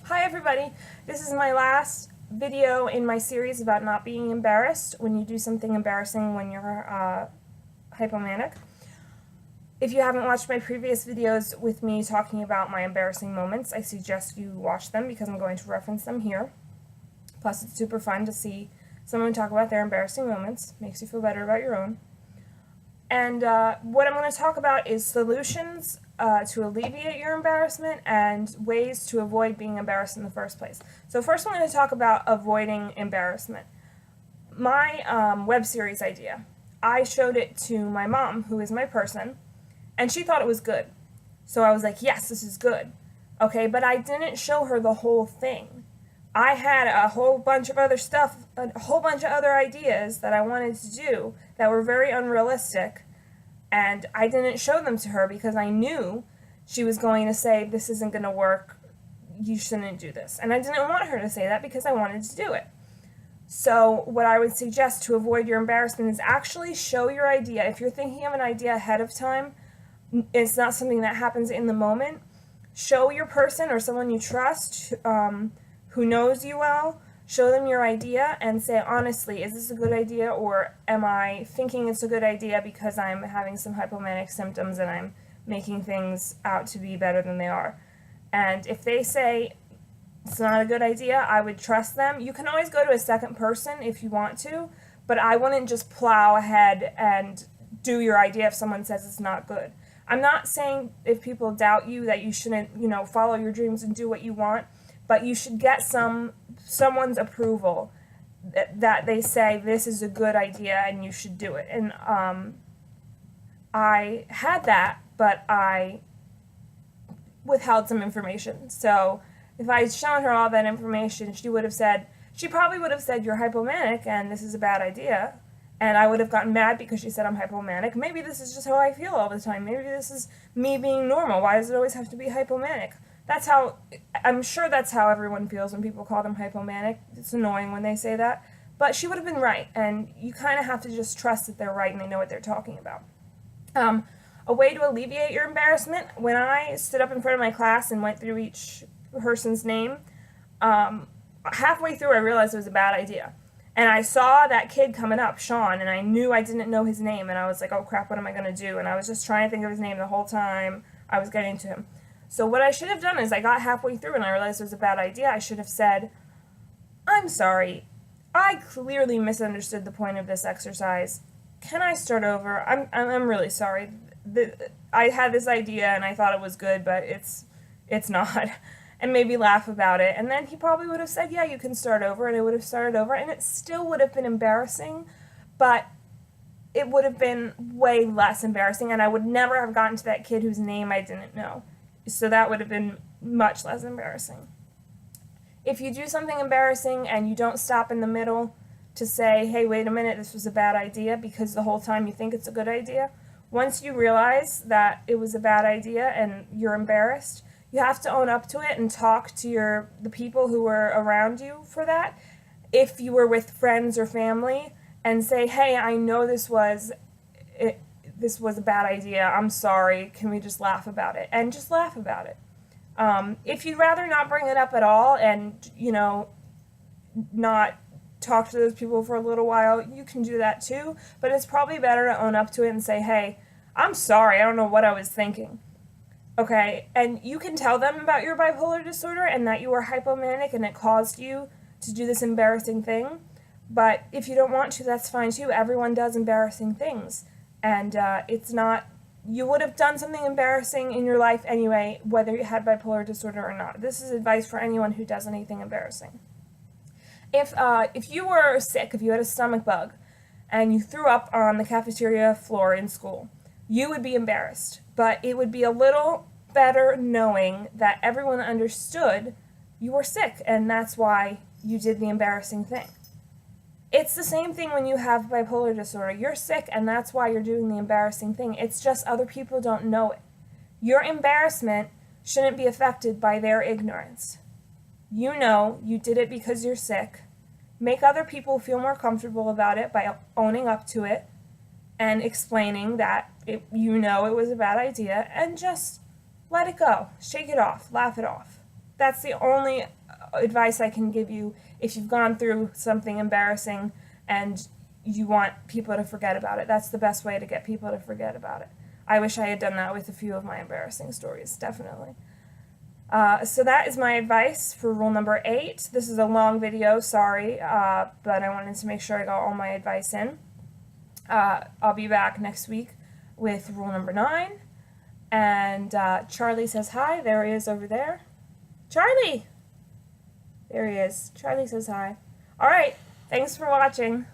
Hi everybody, this is my last video in my series about not being embarrassed when you do something embarrassing when you're hypomanic. If you haven't watched my previous videos with me talking about my embarrassing moments, I suggest you watch them because I'm going to reference them here. Plus it's super fun to see someone talk about their embarrassing moments, makes you feel better about your own. And what I'm going to talk about is solutions to alleviate your embarrassment and ways to avoid being embarrassed in the first place. So first I'm going to talk about avoiding embarrassment. My web series idea, I showed it to my mom, who is my person, and she thought it was good. So I was like, yes, this is good. Okay, but I didn't show her the whole thing. I had a whole bunch of other stuff, a whole bunch of other ideas that I wanted to do that were very unrealistic, and I didn't show them to her because I knew she was going to say, this isn't going to work, you shouldn't do this. And I didn't want her to say that because I wanted to do it. So what I would suggest to avoid your embarrassment is actually show your idea. If you're thinking of an idea ahead of time, it's not something that happens in the moment, show your person or someone you trust who knows you well, show them your idea and say, honestly, is this a good idea, or am I thinking it's a good idea because I'm having some hypomanic symptoms and I'm making things out to be better than they are? And if they say it's not a good idea, I would trust them. You can always go to a second person if you want to, but I wouldn't just plow ahead and do your idea if someone says it's not good. I'm not saying if people doubt you that you shouldn't, follow your dreams and do what you want, but you should get someone's approval that they say this is a good idea and you should do it. And I had that, but I withheld some information. So if I had shown her all that information, she probably would have said you're hypomanic and this is a bad idea. And I would have gotten mad because she said I'm hypomanic. Maybe this is just how I feel all the time. Maybe this is me being normal. Why does it always have to be hypomanic? I'm sure that's how everyone feels when people call them hypomanic. It's annoying when they say that. But she would have been right, and you kind of have to just trust that they're right and they know what they're talking about. A way to alleviate your embarrassment, when I stood up in front of my class and went through each person's name, halfway through I realized it was a bad idea. And I saw that kid coming up, Sean, and I knew I didn't know his name, and I was like, oh crap, what am I going to do? And I was just trying to think of his name the whole time I was getting to him. So what I should have done is I got halfway through and I realized it was a bad idea. I should have said, I'm sorry, I clearly misunderstood the point of this exercise. Can I start over? I'm really sorry. I had this idea and I thought it was good, but it's not. And maybe laugh about it. And then he probably would have said, yeah, you can start over, and I would have started over, and it still would have been embarrassing, but it would have been way less embarrassing, and I would never have gotten to that kid whose name I didn't know. So that would have been much less embarrassing. If you do something embarrassing and you don't stop in the middle to say, hey, wait a minute, this was a bad idea, because the whole time you think it's a good idea, once you realize that it was a bad idea and you're embarrassed, you have to own up to it and talk to the people who were around you for that. If you were with friends or family, and say, hey, I know this was a bad idea, I'm sorry, can we just laugh about it? And just laugh about it. If you'd rather not bring it up at all and, not talk to those people for a little while, you can do that too, but it's probably better to own up to it and say, hey, I'm sorry, I don't know what I was thinking. Okay, and you can tell them about your bipolar disorder and that you were hypomanic and it caused you to do this embarrassing thing, but if you don't want to, that's fine too. Everyone does embarrassing things. And you would have done something embarrassing in your life anyway, whether you had bipolar disorder or not. This is advice for anyone who does anything embarrassing. If you were sick, if you had a stomach bug, and you threw up on the cafeteria floor in school, you would be embarrassed. But it would be a little better knowing that everyone understood you were sick, and that's why you did the embarrassing thing. It's the same thing when you have bipolar disorder. You're sick, and that's why you're doing the embarrassing thing. It's just other people don't know it. Your embarrassment shouldn't be affected by their ignorance. You know you did it because you're sick. Make other people feel more comfortable about it by owning up to it and explaining that it was a bad idea, and just let it go. Shake it off. Laugh it off. That's the only advice I can give you if you've gone through something embarrassing and you want people to forget about it. That's the best way to get people to forget about it. I wish I had done that with a few of my embarrassing stories, definitely. So that is my advice for rule number 8. This is a long video, sorry, but I wanted to make sure I got all my advice in. I'll be back next week with rule number 9. And Charlie says hi. There he is over there. Charlie! There he is. Charlie says hi. All right. Thanks for watching.